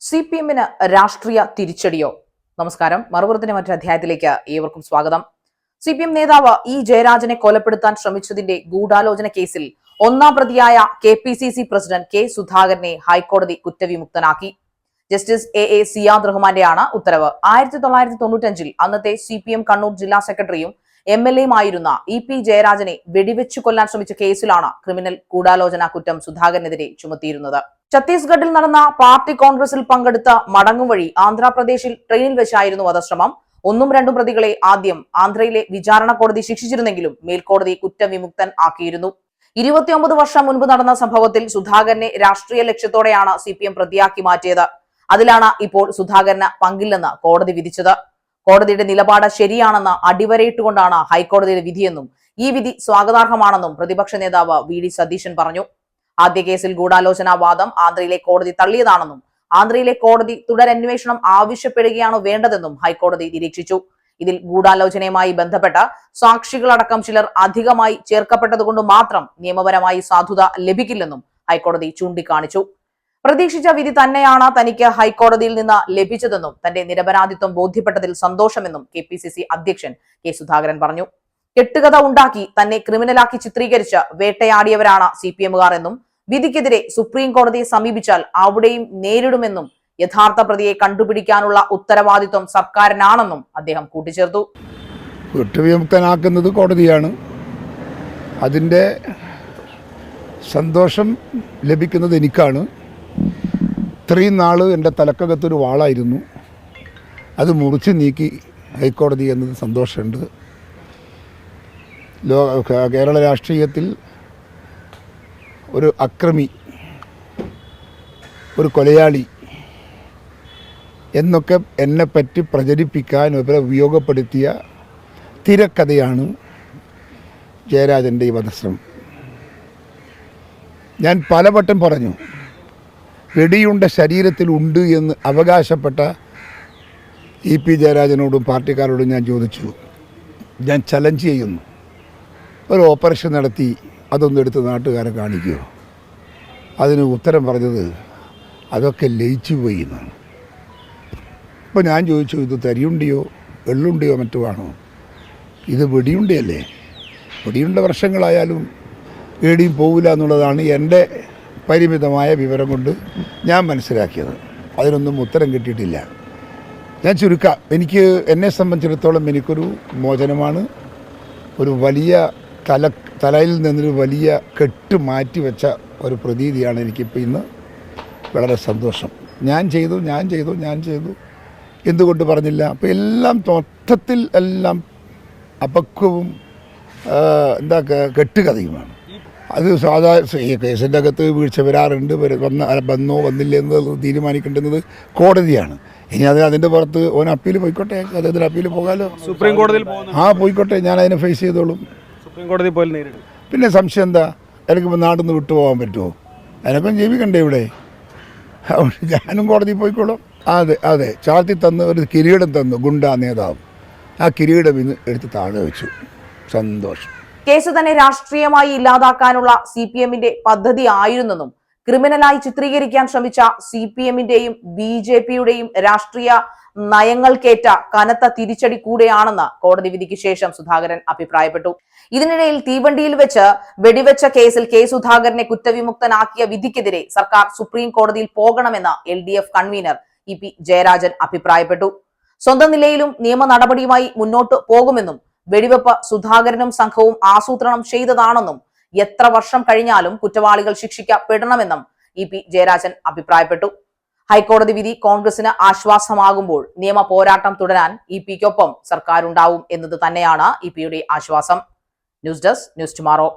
സിപിഎമ്മിന് രാഷ്ട്രീയ തിരിച്ചടിയോ? നമസ്കാരം. മറുപുറത്തിന്റെ മറ്റൊരു അധ്യായത്തിലേക്ക് ഏവർക്കും സ്വാഗതം. സിപിഎം നേതാവ് ഇ ജയരാജനെ കൊലപ്പെടുത്താൻ ശ്രമിച്ചതിന്റെ ഗൂഢാലോചന കേസിൽ ഒന്നാം പ്രതിയായ KPCC പ്രസിഡന്റ് കെ സുധാകരനെ ഹൈക്കോടതി കുറ്റവിമുക്തനാക്കി. ജസ്റ്റിസ് എ സിയാദ് റഹ്മാന്റെയാണ് ഉത്തരവ്. 1995 അന്നത്തെ സിപിഎം കണ്ണൂർ ജില്ലാ സെക്രട്ടറിയും MLAയുമായിരുന്ന EP ജയരാജനെ വെടിവെച്ചു കൊല്ലാൻ ശ്രമിച്ച കേസിലാണ് ക്രിമിനൽ ഗൂഢാലോചന കുറ്റം സുധാകരനെതിരെ ചുമത്തിയിരുന്നത്. ഛത്തീസ്ഗഡിൽ നടന്ന പാർട്ടി കോൺഗ്രസിൽ പങ്കെടുത്ത മടങ്ങും വഴി ആന്ധ്രാപ്രദേശിൽ ട്രെയിനിൽ വെച്ചായിരുന്നു വധശ്രമം. ഒന്നും രണ്ടും പ്രതികളെ ആദ്യം ആന്ധ്രയിലെ വിചാരണ കോടതി ശിക്ഷിച്ചിരുന്നെങ്കിലും മേൽക്കോടതി കുറ്റവിമുക്തൻ ആക്കിയിരുന്നു. 29 വർഷം മുൻപ് നടന്ന സംഭവത്തിൽ സുധാകരനെ രാഷ്ട്രീയ ലക്ഷ്യത്തോടെയാണ് CPM പ്രതിയാക്കി മാറ്റിയത്. അതിലാണ് ഇപ്പോൾ സുധാകരന് പങ്കില്ലെന്ന് കോടതി വിധിച്ചത്. കോടതിയുടെ നിലപാട് ശരിയാണെന്ന് അടിവരയിട്ടുകൊണ്ടാണ് ഹൈക്കോടതിയുടെ വിധിയെന്നും ഈ വിധി സ്വാഗതാർഹമാണെന്നും പ്രതിപക്ഷ നേതാവ് VD സതീശൻ പറഞ്ഞു. ആദ്യ കേസിൽ ഗൂഢാലോചനാ വാദം ആന്ധ്രയിലെ കോടതി തള്ളിയതാണെന്നും ആന്ധ്രയിലെ കോടതി തുടരന്വേഷണം ആവശ്യപ്പെടുകയാണോ വേണ്ടതെന്നും ഹൈക്കോടതി നിരീക്ഷിച്ചു. ഇതിൽ ഗൂഢാലോചനയുമായി ബന്ധപ്പെട്ട സാക്ഷികളടക്കം ചിലർ അധികമായി ചേർക്കപ്പെട്ടതുകൊണ്ട് മാത്രം നിയമപരമായി സാധുത ലഭിക്കില്ലെന്നും ഹൈക്കോടതി ചൂണ്ടിക്കാണിച്ചു. പ്രതീക്ഷിച്ച വിധി തന്നെയാണ് തനിക്ക് ഹൈക്കോടതിയിൽ നിന്ന് ലഭിച്ചതെന്നും തന്റെ നിരപരാധിത്വം ബോധ്യപ്പെട്ടതിൽ സന്തോഷമെന്നും KPCC അധ്യക്ഷൻ കെ സുധാകരൻ പറഞ്ഞു. കെട്ടുകഥ ഉണ്ടാക്കി തന്നെ ക്രിമിനലാക്കി ചിത്രീകരിച്ച് വേട്ടയാടിയവരാണ് CPMകാർ എന്നും വിധിക്കെതിരെ സുപ്രീം കോടതിയെ സമീപിച്ചാൽ അവിടെയും നേരിടുമെന്നും യഥാർത്ഥ പ്രതിയെ കണ്ടുപിടിക്കാനുള്ള ഉത്തരവാദിത്വം സർക്കാരിനാണെന്നും അദ്ദേഹം കൂട്ടിച്ചേർത്തു. കുറ്റവിമുക്തനാക്കുന്നത് കോടതിയാണ്. അതിൻ്റെ സന്തോഷം ലഭിക്കുന്നത് എനിക്കാണ്. ഇത്രയും നാൾ എൻ്റെ തലക്കകത്തൊരു വാളായിരുന്നു, അത് മുറിച്ച് നീക്കി ഹൈക്കോടതി എന്നത് സന്തോഷമുണ്ട്. കേരള രാഷ്ട്രീയത്തിൽ ഒരു അക്രമി, ഒരു കൊലയാളി എന്നൊക്കെ എന്നെപ്പറ്റി പ്രചരിപ്പിക്കാൻ ഉപയോഗപ്പെടുത്തിയ തിരക്കഥയാണ് ജയരാജൻ്റെ ഈ വധശ്രമം. ഞാൻ പലവട്ടം പറഞ്ഞു, വെടിയുണ്ട ശരീരത്തിലുണ്ട് എന്ന് അവകാശപ്പെട്ട EP ജയരാജനോടും പാർട്ടിക്കാരോടും ഞാൻ ചോദിച്ചു, ഞാൻ ചലഞ്ച് ചെയ്യുന്നു, ഒരു ഓപ്പറേഷൻ നടത്തി അതൊന്നും എടുത്ത് നാട്ടുകാരെ കാണിക്കുമോ? അതിന് ഉത്തരം പറഞ്ഞത് അതൊക്കെ ലയിച്ചു പോയി എന്നാണ്. അപ്പോൾ ഞാൻ ചോദിച്ചു, ഇത് തരിയുണ്ടിയോ എള്ളുണ്ടിയോ മറ്റോ ആണോ? ഇത് വെടിയുണ്ടയല്ലേ? വെടിയുണ്ട വർഷങ്ങളായാലും എവിടെയും പോവില്ല എന്നുള്ളതാണ് എൻ്റെ പരിമിതമായ വിവരം കൊണ്ട് ഞാൻ മനസ്സിലാക്കിയത്. അതിനൊന്നും ഉത്തരം കിട്ടിയിട്ടില്ല. ഞാൻ ചുരുക്കാം. എന്നെ സംബന്ധിച്ചിടത്തോളം എനിക്കൊരു മോചനമാണ്. ഒരു വലിയ തലയിൽ നിന്നൊരു വലിയ കെട്ട് മാറ്റി വെച്ച ഒരു പ്രതീതിയാണ് എനിക്കിപ്പോൾ ഇന്ന്. വളരെ സന്തോഷം. ഞാൻ ചെയ്തു എന്തുകൊണ്ട് പറഞ്ഞില്ല? അപ്പോൾ എല്ലാം മൊത്തത്തിൽ എല്ലാം അപക്വവും കെട്ടുകഥയുമാണ്. അത് സാധാരണ ഈ കേസിൻ്റെ അകത്ത് വീഴ്ച വരാറുണ്ട്. വന്നില്ല എന്ന് തീരുമാനിക്കേണ്ടുന്നത് കോടതിയാണ്. ഇനി അതിൻ്റെ പുറത്ത് ഓൻ അപ്പീൽ പോയിക്കോട്ടെ, അദ്ദേഹത്തിന് അപ്പീൽ പോകാമല്ലോ. സുപ്രീം കോടതിയിൽ പോയിക്കോട്ടെ, ഞാൻ അതിനെ ഫേസ് ചെയ്തോളും. സുപ്രീം കോടതി പോയി നേരിടും. പിന്നെ സംശയം എന്താ? എനിക്കിപ്പോൾ നാട്ടിൽ നിന്ന് വിട്ടുപോകാൻ പറ്റുമോ? അതിനൊപ്പം ജീവിക്കണ്ടേ ഇവിടെ? ഞാനും കോടതിയിൽ പോയിക്കോളും. അതെ ചാർത്തി തന്ന് ഒരു കിരീടം തന്നു ഗുണ്ടാ നേതാവ്. ആ കിരീടം ഇന്ന് എടുത്ത് താഴെ വെച്ചു. സന്തോഷം. കേസ് തന്നെ രാഷ്ട്രീയമായി ഇല്ലാതാക്കാനുള്ള CPMന്റെ പദ്ധതി ആയിരുന്നെന്നും ക്രിമിനലായി ചിത്രീകരിക്കാൻ ശ്രമിച്ച CPMന്റെയും BJPയുടെയും രാഷ്ട്രീയ നയങ്ങൾക്കേറ്റ കനത്ത തിരിച്ചടി കൂടെയാണെന്ന് കോടതി വിധിക്ക് ശേഷം സുധാകരൻ അഭിപ്രായപ്പെട്ടു. ഇതിനിടയിൽ തീവണ്ടിയിൽ വെച്ച് വെടിവെച്ച കേസിൽ കെ സുധാകരനെ കുറ്റവിമുക്തനാക്കിയ വിധിക്കെതിരെ സർക്കാർ സുപ്രീം കോടതിയിൽ പോകണമെന്ന് LDF കൺവീനർ EP ജയരാജൻ അഭിപ്രായപ്പെട്ടു. സ്വന്തം നിലയിലും നിയമ നടപടിയുമായി മുന്നോട്ട് പോകുമെന്നും വെടിവെപ്പ് സുധാകരനും സംഘവും ആസൂത്രണം ചെയ്തതാണെന്നും എത്ര വർഷം കഴിഞ്ഞാലും കുറ്റവാളികൾ ശിക്ഷിക്കപ്പെടണമെന്നും EP ജയരാജൻ അഭിപ്രായപ്പെട്ടു. ഹൈക്കോടതി വിധി കോൺഗ്രസിന് ആശ്വാസമാകുമ്പോൾ നിയമ പോരാട്ടം തുടരാൻ EPക്കൊപ്പം സർക്കാരുണ്ടാവും എന്നത് തന്നെയാണ് EPയുടെ ആശ്വാസം. News desk, news tomorrow.